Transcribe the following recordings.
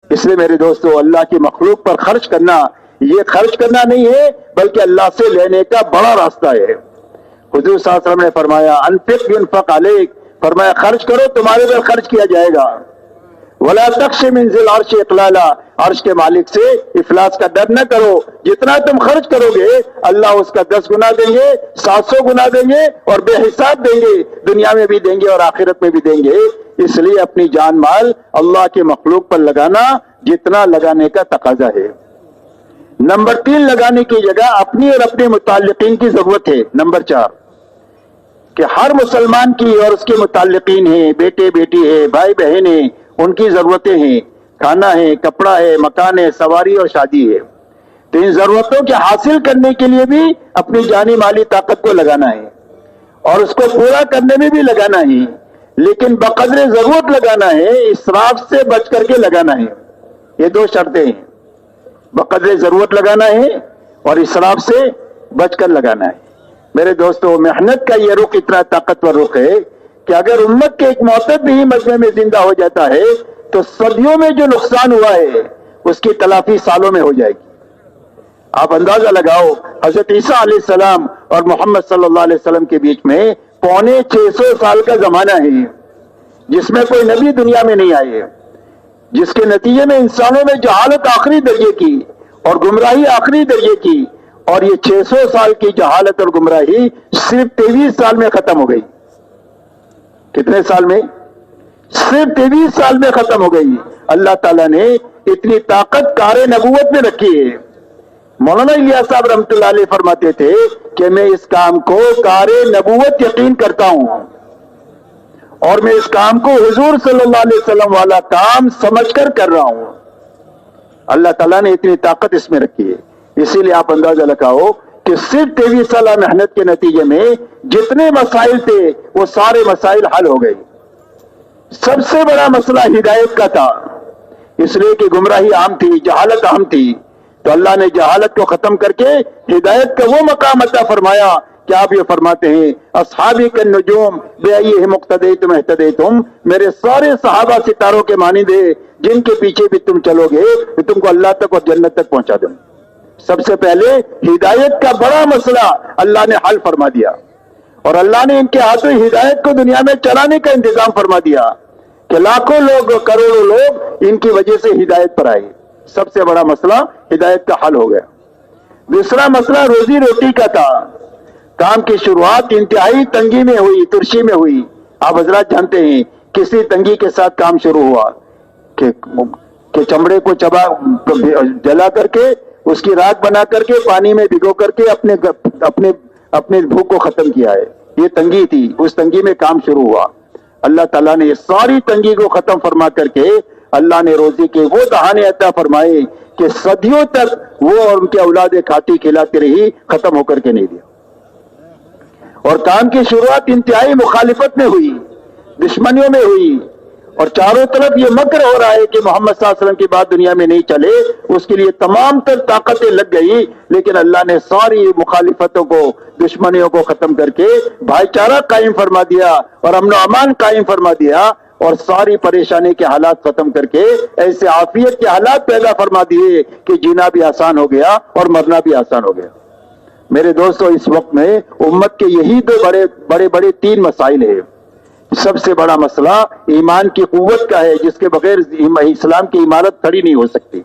اس لیے میرے دوستو اللہ کی مخلوق پر خرچ کرنا یہ خرچ کرنا نہیں ہے بلکہ اللہ سے لینے کا بڑا راستہ ہے۔ حضور صلی اللہ علیہ وسلم نے فرمایا انفق ينفق علیک، فرمایا خرچ کرو تمہارے پر خرچ کیا جائے گا۔ ولا تخش من ذی العرش اقلالا، عرش کے مالک سے افلاس کا ڈر نہ کرو، جتنا تم خرچ کرو گے اللہ اس کا 10 گنا دیں گے، 700 گنا دیں گے اور بے حساب دیں گے، دنیا میں بھی دیں گے اور آخرت میں بھی دیں گے۔ اس لیے اپنی جان مال اللہ کے مخلوق پر لگانا جتنا لگانے کا تقاضا ہے۔ نمبر 3 لگانے کی جگہ اپنی اور اپنے متعلقین کی ضرورت ہے۔ نمبر 4 کہ ہر مسلمان کی اور اس کے متعلقین ہیں، بیٹے بیٹی ہے، بھائی بہن ہیں، ان کی ضرورتیں ہیں، کھانا ہے، کپڑا ہے، مکان ہے، سواری اور شادی ہے۔ تو ان ضرورتوں کے حاصل کرنے کے لیے بھی اپنی جانی مالی طاقت کو لگانا ہے اور اس کو پورا کرنے میں بھی لگانا ہے، لیکن بقدر ضرورت لگانا ہے، اسراف سے بچ کر کے لگانا ہے۔ یہ 2 شرطیں ہیں، بقدر ضرورت لگانا ہے اور اسراف سے بچ کر لگانا ہے۔ میرے دوستو محنت کا یہ رخ اتنا طاقتور رخ ہے کہ اگر امت کے ایک معتد بھی مجمع میں زندہ ہو جاتا ہے تو صدیوں میں جو نقصان ہوا ہے اس کی تلافی سالوں میں ہو جائے گی۔ آپ اندازہ لگاؤ حضرت عیسیٰ علیہ السلام اور محمد صلی اللہ علیہ وسلم کے بیچ میں 650 سال کا زمانہ ہے جس میں کوئی نبی دنیا میں نہیں آئے، جس کے نتیجے میں انسانوں میں جہالت آخری درجے کی اور گمراہی آخری درجے کی، اور یہ 600 سال کی جہالت اور گمراہی صرف 23 سال میں ختم ہو گئی۔ کتنے سال میں؟ صرف 23 سال میں ختم ہو گئی۔ اللہ تعالیٰ نے اتنی طاقت کار نبوت میں رکھی ہے۔ مولانا الیاس صاحب رحمۃ اللہ علیہ فرماتے تھے کہ میں اس کام کو کار نبوت یقین کرتا ہوں اور میں اس کام کو حضور صلی اللہ علیہ وسلم والا کام سمجھ کر رہا ہوں۔ اللہ تعالیٰ نے اتنی طاقت اس میں رکھی ہے، اسی لیے آپ اندازہ لگاؤ کہ صرف 23 سالہ محنت کے نتیجے میں جتنے مسائل تھے وہ سارے مسائل حل ہو گئے۔ سب سے بڑا مسئلہ ہدایت کا تھا، اس لیے کہ گمراہی عام تھی، جہالت عام تھی، تو اللہ نے جہالت کو ختم کر کے ہدایت کا وہ مقام عطا فرمایا کہ آپ یہ فرماتے ہیں اصحابی کالنجوم بأیہم اقتدیتم اہتدیتم، میرے سارے صحابہ ستاروں کے مانند ہیں، جن کے پیچھے بھی تم چلو گے تو تم کو اللہ تک اور جنت تک پہنچا دوں۔ سب سے پہلے ہدایت کا بڑا مسئلہ اللہ نے حل فرما دیا اور اللہ نے ان کے ہاتھوں ہدایت کو دنیا میں چلانے کا انتظام فرما دیا کہ لاکھوں لوگ، کروڑوں لوگ ان کی وجہ سے ہدایت پر آئے۔ سب سے بڑا مسئلہ ہدایت کا حل ہو گیا۔ دوسرا مسئلہ روزی روٹی کا تھا۔ کام کی شروعات انتہائی تنگی میں ہوئی، ترشی میں ہوئی۔ آپ حضرات جانتے ہیں کسی تنگی کے ساتھ کام شروع ہوا کہ چمڑے کو جلا کر کے اس کی راکھ بنا کر کے پانی میں بھگو کر کے اپنے بھوک کو ختم کیا ہے۔ یہ تنگی تھی، اس تنگی میں کام شروع ہوا۔ اللہ تعالیٰ نے اس ساری تنگی کو ختم فرما کر کے اللہ نے روزی کے وہ دہانے عطا فرمائے کہ صدیوں تک وہ اور ان کے اولاد کھاتی کھلاتی رہی، ختم ہو کر کے نہیں دیا۔ اور کام کی شروعات انتہائی مخالفت میں ہوئی، دشمنیوں میں ہوئی، اور چاروں طرف یہ مکر ہو رہا ہے کہ محمد صلی اللہ علیہ وسلم کی بات دنیا میں نہیں چلے، اس کے لیے تمام تر طاقتیں لگ گئی، لیکن اللہ نے ساری مخالفتوں کو، دشمنیوں کو ختم کر کے بھائی چارہ قائم فرما دیا اور امن و امان قائم فرما دیا، اور ساری پریشانی کے حالات ختم کر کے ایسے عافیت کے حالات پیدا فرما دیے کہ جینا بھی آسان ہو گیا اور مرنا بھی آسان ہو گیا۔ میرے دوستو اس وقت میں امت کے یہی 2 بڑے 3 مسائل ہیں۔ سب سے بڑا مسئلہ ایمان کی قوت کا ہے، جس کے بغیر اسلام کی عمارت کھڑی نہیں ہو سکتی۔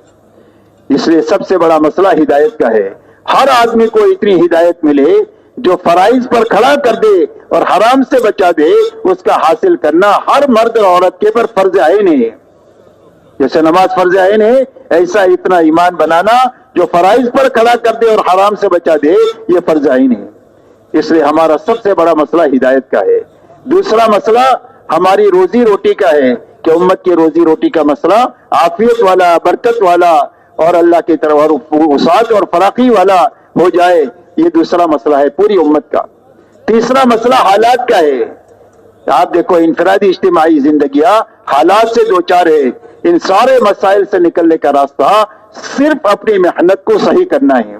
اس لیے سب سے بڑا مسئلہ ہدایت کا ہے۔ ہر آدمی کو اتنی ہدایت ملے جو فرائض پر کھڑا کر دے اور حرام سے بچا دے، اس کا حاصل کرنا ہر مرد اور عورت کے پر فرض عین ہے۔ جیسے نماز فرض عین ہے، ایسا اتنا ایمان بنانا جو فرائض پر کھڑا کر دے اور حرام سے بچا دے، یہ فرض عین ہے۔ اس لیے ہمارا سب سے بڑا مسئلہ ہدایت کا ہے۔ دوسرا مسئلہ ہماری روزی روٹی کا ہے کہ امت کی روزی روٹی کا مسئلہ عافیت والا، برکت والا اور اللہ کی طرف اور وسعت اور فراخی والا ہو جائے، یہ دوسرا مسئلہ ہے پوری امت کا۔ تیسرا مسئلہ حالات کا ہے۔ آپ دیکھو انفرادی اجتماعی زندگیاں حالات سے دوچار ہے۔ ان سارے مسائل سے نکلنے کا راستہ صرف اپنی محنت کو صحیح کرنا ہے۔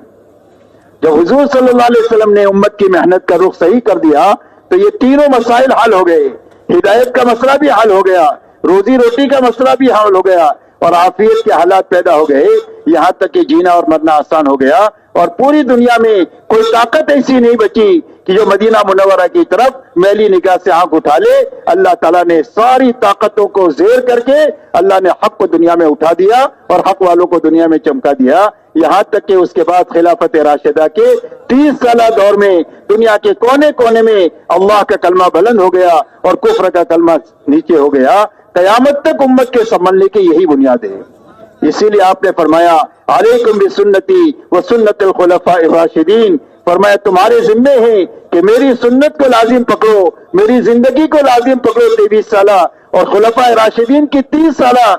جب حضور صلی اللہ علیہ وسلم نے امت کی محنت کا رخ صحیح کر دیا تو یہ تینوں مسائل حل ہو گئے۔ ہدایت کا مسئلہ بھی حل ہو گیا، روزی روٹی کا مسئلہ بھی حل ہو گیا، اور عافیت کے حالات پیدا ہو گئے, یہاں تک کہ جینا اور مرنا آسان ہو گیا, اور پوری دنیا میں کوئی طاقت ایسی نہیں بچی کہ جو مدینہ منورہ کی طرف میلی نگاہ سے آنکھ اٹھا لے. اللہ تعالیٰ نے ساری طاقتوں کو زیر کر کے اللہ نے حق کو دنیا میں اٹھا دیا اور حق والوں کو دنیا میں چمکا دیا, یہاں تک کہ اس کے بعد خلافت راشدہ کے 30 سالہ دور میں دنیا کے کونے کونے میں اللہ کا کلمہ بلند ہو گیا اور کفر کا کلمہ نیچے ہو گیا. قیامت تک امت کے سنبھلنے کی یہی بنیاد ہے. اسی لیے آپ نے فرمایا علیکم بسنتی و سنت الخلفاء الراشدین, فرمایا تمہارے ذمے ہے کہ میری سنت کو لازم پکڑو, میری زندگی کو لازم پکڑو 23 سالہ, اور خلفاء راشدین کی 30 سالہ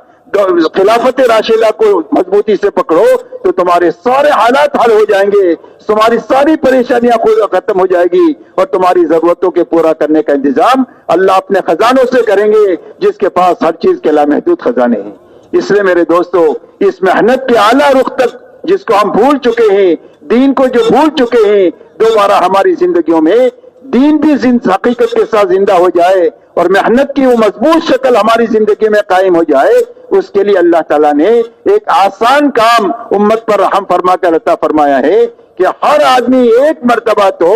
خلافت راشدہ کو مضبوطی سے پکڑو تو تمہارے سارے حالات حل ہو جائیں گے, تمہاری ساری پریشانیاں ختم ہو جائے گی, اور تمہاری ضرورتوں کے پورا کرنے کا انتظام اللہ اپنے خزانوں سے کریں گے جس کے پاس ہر چیز کے لامحدود خزانے ہیں. اس لیے میرے دوستو, اس محنت کے اعلیٰ رخ تک جس کو ہم بھول چکے ہیں, دین کو جو بھول چکے ہیں, دوبارہ ہماری زندگیوں میں دین بھی حقیقت کے ساتھ زندہ ہو جائے اور محنت کی وہ مضبوط شکل ہماری زندگی میں قائم ہو جائے, اس کے لیے اللہ تعالیٰ نے ایک آسان کام امت پر رحم فرما کر عطا فرمایا ہے کہ ہر آدمی ایک مرتبہ تو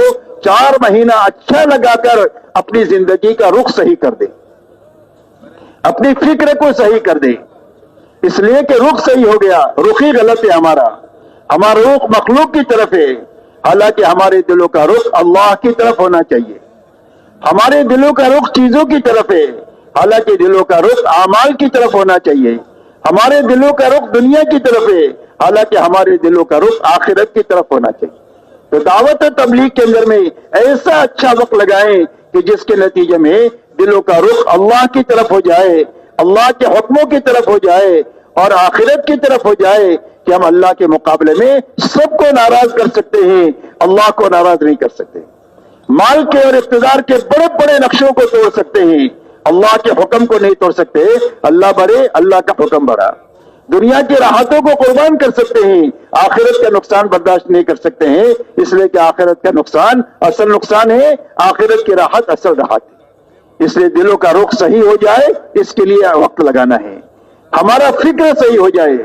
4 مہینہ اچھا لگا کر اپنی زندگی کا رخ صحیح کر دے, اپنی فکر کو صحیح کر دے. اس لیے کہ رخ صحیح ہو گیا, رخ ہی غلط ہے ہمارا رخ مخلوق کی طرف ہے, حالانکہ ہمارے دلوں کا رخ اللہ کی طرف ہونا چاہیے. ہمارے دلوں کا رخ چیزوں کی طرف ہے, حالانکہ دلوں کا رخ اعمال کی طرف ہونا چاہیے. ہمارے دلوں کا رخ دنیا کی طرف ہے, حالانکہ ہمارے دلوں کا رخ آخرت کی طرف ہونا چاہیے. تو دعوت تبلیغ کے اندر میں ایسا اچھا وقت لگائیں کہ جس کے نتیجے میں دلوں کا رخ اللہ کی طرف ہو جائے, اللہ کے حکموں کی طرف ہو جائے اور آخرت کی طرف ہو جائے, کہ ہم اللہ کے مقابلے میں سب کو ناراض کر سکتے ہیں, اللہ کو ناراض نہیں کر سکتے. مال کے اور اقتدار کے بڑے بڑے نقشوں کو توڑ سکتے ہیں, اللہ کے حکم کو نہیں توڑ سکتے. اللہ بڑے, اللہ کا حکم بڑا. دنیا کی راحتوں کو قربان کر سکتے ہیں, آخرت کا نقصان برداشت نہیں کر سکتے ہیں, اس لیے کہ آخرت کا نقصان اصل نقصان ہے, آخرت کی راحت اصل راحت ہے. اس لیے دلوں کا رخ صحیح ہو جائے, اس کے لیے وقت لگانا ہے. ہمارا فکر صحیح ہو جائے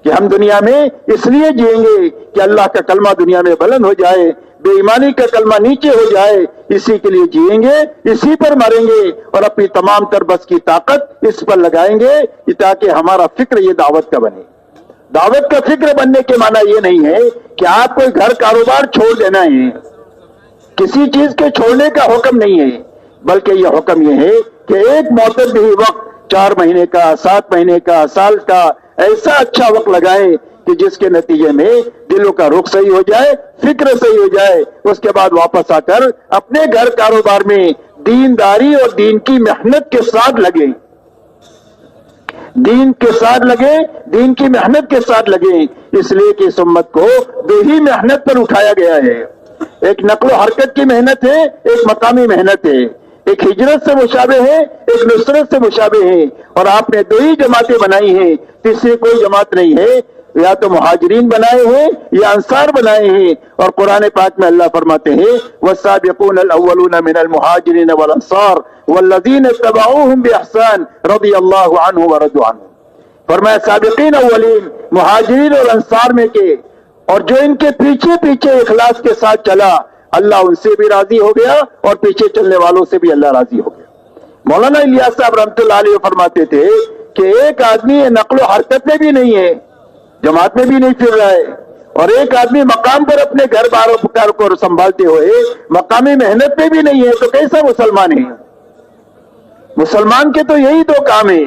کہ ہم دنیا میں اس لیے جئیں گے کہ اللہ کا کلمہ دنیا میں بلند ہو جائے, بے ایمانی کا کلمہ نیچے ہو جائے, اسی کے لیے جئیں گے, اسی پر مریں گے اور اپنی تمام تر بس کی طاقت اس پر لگائیں گے تاکہ ہمارا فکر یہ دعوت کا بنے. دعوت کا فکر بننے کے معنی یہ نہیں ہے کہ آپ کوئی گھر کاروبار چھوڑ دینا ہے, کسی چیز کے چھوڑنے کا حکم نہیں ہے, بلکہ یہ حکم یہ ہے کہ ایک معتدل وقت 4 مہینے کا, 7 مہینے کا, سال کا ایسا اچھا وقت لگائیں کہ جس کے نتیجے میں دلوں کا رخ صحیح ہو جائے, فکر صحیح ہو جائے. اس کے بعد واپس آ کر اپنے گھر کاروبار میں دینداری اور دین کی محنت کے ساتھ لگیں, دین کے ساتھ لگیں, دین کی محنت کے ساتھ لگیں. اس لیے کہ اس امت کو 2 ہی محنت پر اٹھایا گیا ہے, ایک نقل و حرکت کی محنت ہے, ایک مقامی محنت ہے. ایک ہجرت سے مشابہ ہے, ایک نصرت سے مشابہ ہے, اور آپ نے 2 ہی جماعتیں بنائی ہیں, تیسری کوئی جماعت نہیں ہے. یا تو مہاجرین بنائے ہیں یا انصار بنائے ہیں. اور قرآن پاک میں اللہ فرماتے ہیں والسابقون الاولون من المہاجرین والانصار والذین اتبعوهم باحسان رضی اللہ عنہ ورضوا عنہ. فرمایا سابقین اولین, مہاجرین اور انصار میں کے, اور جو ان کے پیچھے پیچھے اخلاص کے ساتھ چلا, اللہ ان سے بھی راضی ہو گیا اور پیچھے چلنے والوں سے بھی اللہ راضی ہو گیا. مولانا الیاس صاحب رحمۃ اللہ علیہ فرماتے تھے کہ ایک آدمی نقل و حرکت میں بھی نہیں ہے, جماعت میں بھی نہیں پھر رہا ہے, اور ایک آدمی مقام پر اپنے گھر بار کو سنبھالتے ہوئے مقامی محنت میں بھی نہیں ہے, تو کیسا مسلمان ہے؟ مسلمان کے تو یہی 2 کام ہیں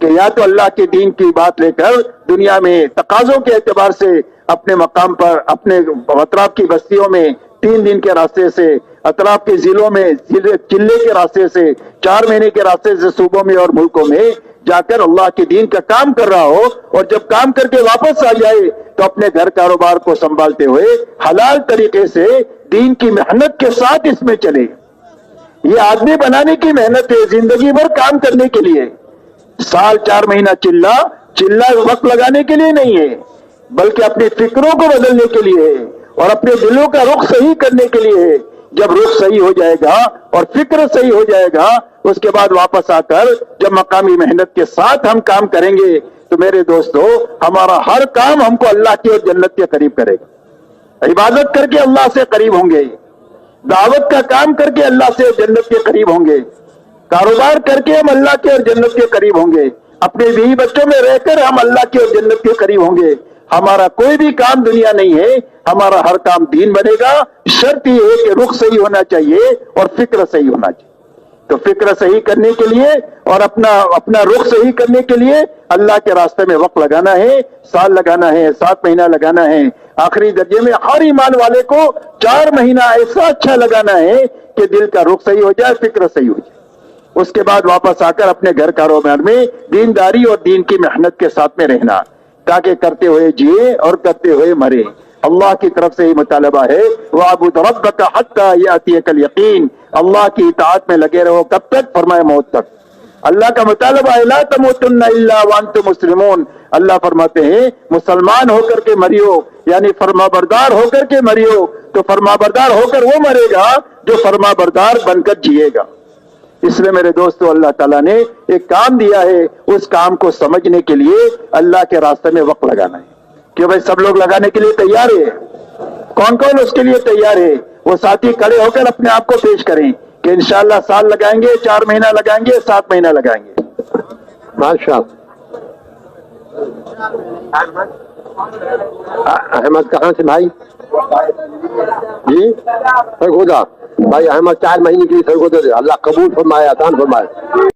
کہ یا تو اللہ کے دین کی بات لے کر دنیا میں تقاضوں کے اعتبار سے اپنے مقام پر, اپنے اطراف کی بستیوں میں 3 دن کے راستے سے, اطراف کے ضلعوں میں چلے کے راستے سے, 4 مہینے کے راستے سے صوبوں میں اور ملکوں میں جا کر اللہ کے دین کا کام کر رہا ہو, اور جب کام کر کے واپس آ جائے تو اپنے گھر کاروبار کو سنبھالتے ہوئے حلال طریقے سے دین کی محنت کے ساتھ اس میں چلے. یہ آدمی بنانے کی محنت ہے, زندگی بھر کام کرنے کے لیے. سال 4 مہینہ چلہ وقت لگانے کے لیے نہیں ہے, بلکہ اپنی فکروں کو بدلنے کے لیے ہے اور اپنے دلوں کا رخ صحیح کرنے کے لیے ہے. جب رخ صحیح ہو جائے گا اور فکر صحیح ہو جائے گا, اس کے بعد واپس آ کر جب مقامی محنت کے ساتھ ہم کام کریں گے تو میرے دوستو ہمارا ہر کام ہم کو اللہ کی اور جنت کے قریب کرے گا. عبادت کر کے اللہ سے قریب ہوں گے, دعوت کا کام کر کے اللہ سے جنت کے قریب ہوں گے, کاروبار کر کے ہم اللہ کے اور جنت کے قریب ہوں گے, اپنے بیوی بچوں میں رہ کر ہم اللہ کے اور جنت کے قریب ہوں گے. ہمارا کوئی بھی کام دنیا نہیں ہے, ہمارا ہر کام دین بنے گا. شرط یہ ہے کہ رخ صحیح ہونا چاہیے اور فکر صحیح ہونا چاہیے. تو فکر صحیح کرنے کے لیے اور اپنا رخ صحیح کرنے کے لیے اللہ کے راستے میں وقت لگانا ہے, سال لگانا ہے, 7 مہینہ لگانا ہے. آخری درجے میں ہر ایمان والے کو 4 مہینہ ایسا اچھا لگانا ہے کہ دل کا رخ صحیح ہو جائے, فکر صحیح ہو جائے. اس کے بعد واپس آ کر اپنے گھر کاروبار میں دینداری اور دین کی محنت کے ساتھ میں رہنا, تاکہ کرتے ہوئے جیے اور کرتے ہوئے مرے. اللہ کی طرف سے یہ مطالبہ ہے, وَاعْبُدْ رَبَّكَ حَتَّى يَأْتِيَكَ الْيَقِينُ. اللہ کی اطاعت میں لگے رہو, کب تک؟ فرمائے موت تک. اللہ کا مطالبہ ہے لا تموتن الا وانتم مسلمون. اللہ فرماتے ہیں مسلمان ہو کر کے مریو, یعنی فرما بردار ہو کر کے مریو. تو فرما بردار ہو کر وہ مرے گا جو فرما بردار بن کر جیے گا. اس لیے میرے دوستو اللہ تعالیٰ نے ایک کام دیا ہے, اس کام کو سمجھنے کے لیے اللہ کے راستے میں وقت لگانا ہے. کہ بھائی سب لوگ لگانے کے لیے تیار ہے؟ کون کون اس کے لیے تیار ہے؟ وہ ساتھی کھڑے ہو کر اپنے آپ کو پیش کریں کہ انشاءاللہ سال لگائیں گے, 4 مہینہ لگائیں گے, 7 مہینہ لگائیں گے. ماشاء احمد کہاں سے بھائی؟ جی سرگودا بھائی احمد 4 مہینے کے لیے سرگودا, اللہ قبول فرمائے, آسان فرمائے.